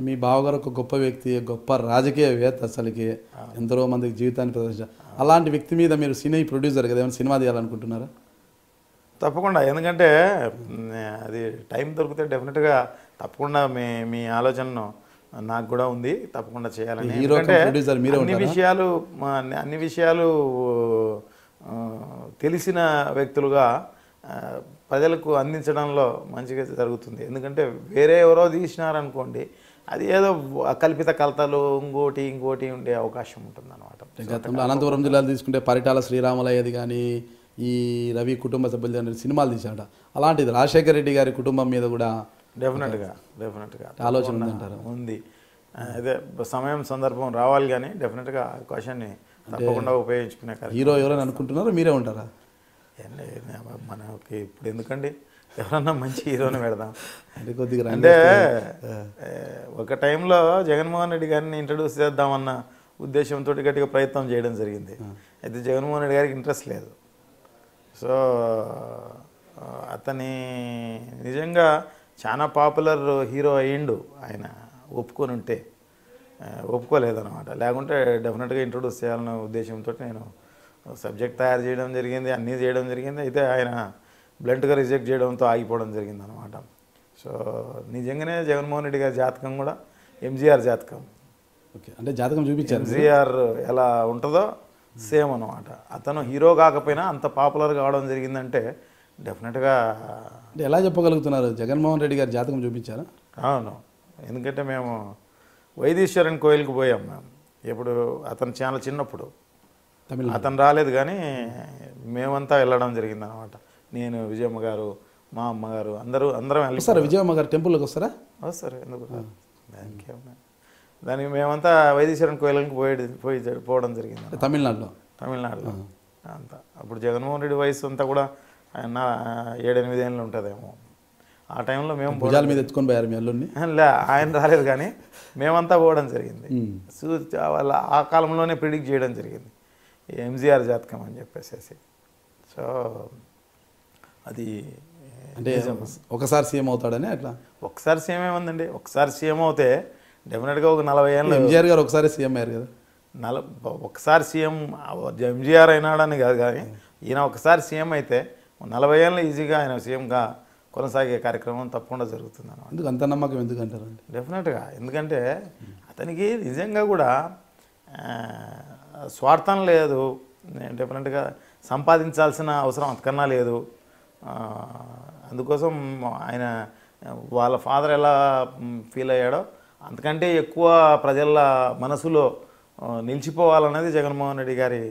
మీ బావగారు ఒక గొప్ప వ్యక్తి, గొప్ప రాజకీయవేత్త, అసలుకి ఎంతో మందికి జీవితాన్ని ప్రదర్శించారు. అలాంటి వ్యక్తి మీద మీరు సినీ ప్రొడ్యూసర్ కదా, ఏమైనా సినిమా తీయాలనుకుంటున్నారా? తప్పకుండా, ఎందుకంటే అది టైం దొరికితే డెఫినెట్గా తప్పకుండా మీ ఆలోచనను నాకు కూడా ఉంది, తప్పకుండా చేయాలని. అన్ని విషయాలు తెలిసిన వ్యక్తులుగా ప్రజలకు అందించడంలో మంచిగా జరుగుతుంది. ఎందుకంటే వేరే ఎవరో తీసినారనుకోండి, అది ఏదో కల్పిత కలతలు ఇంకోటి ఉండే అవకాశం ఉంటుంది అన్నమాట. గతంలో అనంతపురం జిల్లాలో తీసుకుంటే పరిటాల శ్రీరాములయ్యది కానీ, ఈ రవి కుటుంబ సభ్యులు సినిమాలు తీశాడ. అలాంటిది రాజశేఖర రెడ్డి గారి కుటుంబం మీద కూడా డెఫినెట్గా ఆలోచన ఉందంటారు. ఉంది. అదే సమయం సందర్భం రావాలి, కానీ డెఫినెట్గా అవకాశాన్ని తప్పకుండా ఉపయోగించుకునే హీరో ఎవరైనా అనుకుంటున్నారో మీరే ఉంటారా? మనకి ఇప్పుడు ఎందుకండి, ఎవరన్నా మంచి హీరోని పెడదాం అంటే కొద్దిగా. అంటే ఒక టైంలో జగన్మోహన్ రెడ్డి గారిని ఇంట్రడ్యూస్ చేద్దామన్న ఉద్దేశంతో గట్టిగా ప్రయత్నం చేయడం జరిగింది. అయితే జగన్మోహన్ రెడ్డి గారికి ఇంట్రెస్ట్ లేదు. సో అతని నిజంగా చాలా పాపులర్ హీరో అయ్యిండు ఆయన ఒప్పుకొని ఉంటే, ఒప్పుకోలేదన్నమాట. లేకుంటే డెఫినెట్గా ఇంట్రొడ్యూస్ చేయాలన్న ఉద్దేశంతో నేను సబ్జెక్ట్ తయారు చేయడం జరిగింది, అన్నీ చేయడం జరిగింది. అయితే ఆయన బ్లంట్గా రిజెక్ట్ చేయడంతో ఆగిపోవడం జరిగింది అనమాట. సో నిజంగానే జగన్మోహన్ రెడ్డి గారి జాతకం కూడా ఎంజీఆర్ జాతకం. ఓకే, అంటే జాతకం చూపించారు. ఎంజీఆర్ ఎలా ఉంటుందో సేమ్ అనమాట. అతను హీరో కాకపోయినా అంత పాపులర్ కావడం జరిగిందంటే డెఫినెట్గా. అంటే ఎలా చెప్పగలుగుతున్నారు? జగన్మోహన్ రెడ్డి గారి జాతకం చూపించారా? అవును, ఎందుకంటే మేము వైదీశ్వరన్ కోయిల్కి పోయాం మేము. ఎప్పుడు అతను చాలా చిన్నప్పుడు, అతను రాలేదు కానీ మేమంతా వెళ్ళడం జరిగింది అనమాట. నేను, విజయమ్మ గారు, మా అమ్మగారు అందరం వస్తారా? విజయమ్మ గారు టెంపుల్కి వస్తారా? వస్తారు, ఎందుకు దానికి ఏమన్నా. దానికి మేమంతా వైదీశ్వరన్ కోయిలకి పోవడం జరిగింది తమిళనాడులో అంతా. అప్పుడు జగన్మోహన్ రెడ్డి వయసు అంతా కూడా 7-8 ఏళ్ళు ఉంటుందేమో. ఆ టైంలో మేము భుజాల మీద ఎత్తుకొని పోయారు మీ అల్లుడిని? లే, ఆయన రాలేదు కానీ మేమంతా పోవడం జరిగింది. వాళ్ళ ఆ కాలంలోనే ప్రిడిక్ట్ చేయడం జరిగింది ఎంజీఆర్ జాతకం అని చెప్పేసి. సో అది అంటే ఒకసారి సీఎం అవుతాడని అట్లా. ఒకసారి సీఎం ఏముందండి, ఒకసారి సీఎం అవుతే డెఫినెట్గా ఒక 40 ఏళ్ళు. ఎంజీఆర్ గారు ఒకసారి సీఎం అయ్యారు కదా. ఒకసారి సీఎం ఎంజీఆర్ అయినాడని కాదు, కానీ ఈయన ఒకసారి సీఎం అయితే 40 ఏళ్ళు ఈజీగా ఆయన సీఎంగా కొనసాగే కార్యక్రమం తప్పకుండా జరుగుతుంది అన్నమాట. ఎందుకు అంత నమ్మకం ఎందుకు అంటారు? డెఫినెట్గా, ఎందుకంటే అతనికి నిజంగా కూడా స్వార్థం లేదు. డెఫినెట్గా సంపాదించాల్సిన అవసరం అంతకన్నా లేదు. అందుకోసం ఆయన వాళ్ళ ఫాదర్ ఎలా ఫీల్ అయ్యాడో అంతకంటే ఎక్కువ ప్రజల మనసులో నిలిచిపోవాలనేది జగన్మోహన్ రెడ్డి గారి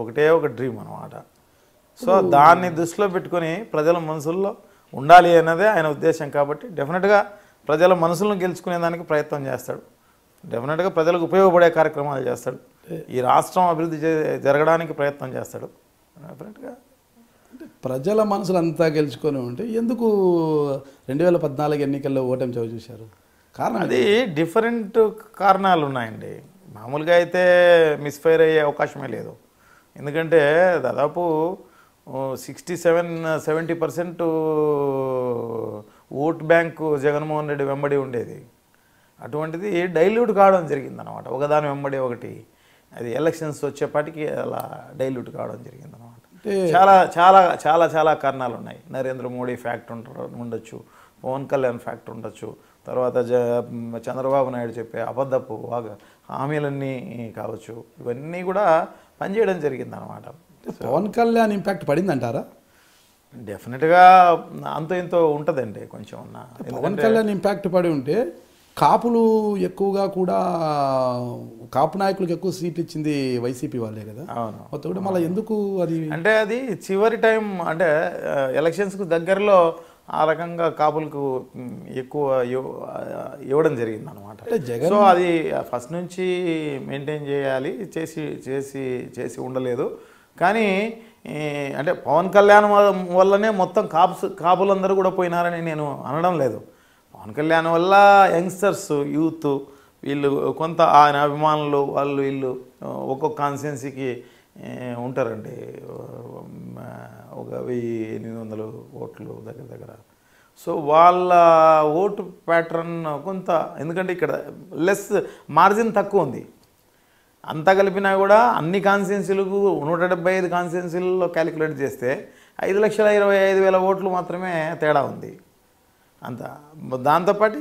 ఒకటే ఒక డ్రీమ్ అన్నమాట. సో దాన్ని దృష్టిలో పెట్టుకొని ప్రజల మనసుల్లో ఉండాలి అన్నదే ఆయన ఉద్దేశం. కాబట్టి డెఫినెట్గా ప్రజల మనసులను గెలుచుకునేదానికి ప్రయత్నం చేస్తాడు. డెఫినెట్గా ప్రజలకు ఉపయోగపడే కార్యక్రమాలు చేస్తాడు. ఈ రాష్ట్రం అభివృద్ధి జరగడానికి ప్రయత్నం చేస్తాడు. డెఫినెట్గా ప్రజల మనసులు అంతా గెలుచుకొని ఉంటే ఎందుకు 2014 ఎన్నికల్లో ఓటమి చవి చూశారు? కారణం అది డిఫరెంట్ కారణాలు ఉన్నాయండి. మామూలుగా అయితే మిస్ఫైర్ అయ్యే అవకాశమే లేదు. ఎందుకంటే దాదాపు 67-70% ఓట్ బ్యాంకు జగన్మోహన్ రెడ్డి వెంబడి ఉండేది. అటువంటిది డైల్యూట్ కావడం జరిగిందనమాట. ఒకదాని వెంబడి ఒకటి అది ఎలక్షన్స్ వచ్చేపాటికి అలా డైల్యూట్ కావడం జరిగిందనమాట. చాలా చాలా చాలా చాలా కారణాలు ఉన్నాయి. నరేంద్ర మోడీ ఫ్యాక్ట్ ఉండొచ్చు, పవన్ కళ్యాణ్ ఫ్యాక్ట్ ఉండొచ్చు, తర్వాత చంద్రబాబు నాయుడు చెప్పే అబద్ధపు హామీలన్నీ కావచ్చు. ఇవన్నీ కూడా పనిచేయడం జరిగిందనమాట. పవన్ కళ్యాణ్ ఇంపాక్ట్ పడిందంటారా? డెఫినెట్గా అంత ఇంతో ఉంటుందండి కొంచెం. పవన్ కళ్యాణ్ ఇంపాక్ట్ పడి ఉంటే కాపులు ఎక్కువగా కూడా, కాపు నాయకులకు ఎక్కువ సీట్లు ఇచ్చింది వైసీపీ వాళ్ళే కదా. అవును, మొత్తం కూడా మళ్ళీ ఎందుకు అది అంటే అది చివరి టైం, అంటే ఎలక్షన్స్కు దగ్గరలో ఆ రకంగా కాపులకు ఎక్కువ ఇవ్వడం జరిగింది అనమాట. సో అది ఫస్ట్ నుంచి మెయింటైన్ చేయాలి, చేసి ఉండలేదు. కానీ అంటే పవన్ కళ్యాణ్ వల్లనే మొత్తం కాపులందరూ కూడా పోయినారని నేను అనడం లేదు. పవన్ కళ్యాణ్ వల్ల యంగ్స్టర్స్, యూత్ వీళ్ళు కొంత ఆయన అభిమానులు వాళ్ళు వీళ్ళు ఒక్కొక్క కాన్స్టిట్యున్సీకి ఉంటారండి. 1800 ఓట్లు దగ్గర దగ్గర. సో వాళ్ళ ఓటు ప్యాటర్న్ కొంత, ఎందుకంటే ఇక్కడ లెస్ మార్జిన్ తక్కువ ఉంది. అంతా కలిపినా కూడా అన్ని కాన్స్టిట్యున్సీలకు 175 కాన్స్టిట్యున్సీలలో క్యాలిక్యులేట్ చేస్తే 5,25,000 ఓట్లు మాత్రమే తేడా ఉంది అంత. దాంతోపాటు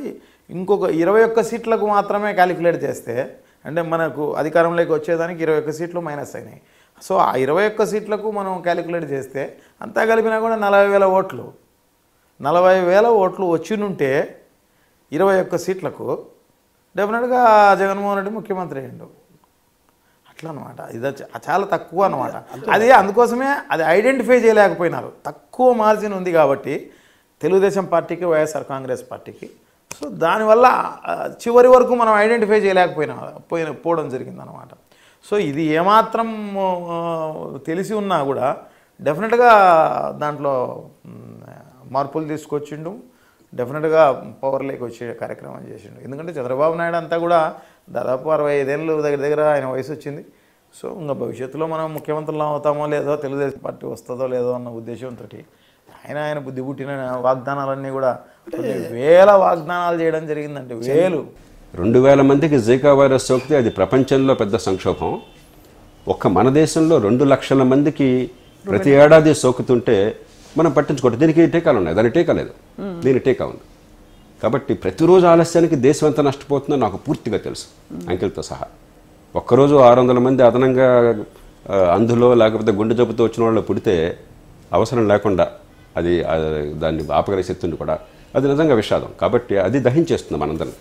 ఇంకొక 21 సీట్లకు మాత్రమే క్యాలిక్యులేట్ చేస్తే, అంటే మనకు అధికారంలోకి వచ్చేదానికి 21 సీట్లు మైనస్ అయినాయి. సో ఆ 21 సీట్లకు మనం క్యాలిక్యులేట్ చేస్తే అంతా కలిపినా కూడా 40,000 ఓట్లు, 40,000 ఓట్లు వచ్చినుంటే 21 సీట్లకు డెఫినెట్గా జగన్మోహన్ రెడ్డి ముఖ్యమంత్రి అయ్యిండు. అట్లా అనమాట. ఇది చాలా తక్కువ అనమాట. అది అందుకోసమే అది ఐడెంటిఫై చేయలేకపోయినారు. తక్కువ మార్జిన్ ఉంది కాబట్టి తెలుగుదేశం పార్టీకి, వైఎస్ఆర్ కాంగ్రెస్ పార్టీకి. సో దానివల్ల చివరి వరకు మనం ఐడెంటిఫై పోవడం జరిగిందనమాట. సో ఇది ఏమాత్రం తెలిసి ఉన్నా కూడా డెఫినెట్గా దాంట్లో మార్పులు తీసుకొచ్చిండు, డెఫినెట్గా పవర్లోకి వచ్చే కార్యక్రమం చేసిండు. ఎందుకంటే చంద్రబాబు నాయుడు అంతా కూడా దాదాపు 65 ఏళ్ళు దగ్గర ఆయన వయసు వచ్చింది. సో ఇంకా భవిష్యత్తులో మనం ముఖ్యమంత్రులు అవుతామో లేదో, తెలుగుదేశం పార్టీ వస్తుందో లేదో అన్న ఉద్దేశంతో ఆయన బుద్ధి పుట్టిన వాగ్దానాలన్నీ కూడా వేల వాగ్దానాలు చేయడం జరిగిందంటే, వేలు. 2,000 మందికి జీకా వైరస్ సోకితే అది ప్రపంచంలో పెద్ద సంక్షోభం. ఒక్క మన దేశంలో 2 లక్షల మందికి ప్రతి ఏడాది సోకుతుంటే మనం పట్టించుకోవట్లేదు. దీనికి టీకాలు ఉన్నాయి, దాని టీకా లేదు, దీని టీకా ఉంది. కాబట్టి ప్రతిరోజు ఆలస్యానికి దేశం ఎంత నష్టపోతుందో నాకు పూర్తిగా తెలుసు, అంకెలతో సహా. ఒక్కరోజు 600 మంది అదనంగా అందులో లేకపోతే గుండె జబ్బుతో వచ్చిన వాళ్ళు పుడితే అవసరం లేకుండా దాన్ని ఆపగలిగే శక్తిని కూడా, అది నిజంగా విషాదం. కాబట్టి అది దహించేస్తుంది మనందరినీ.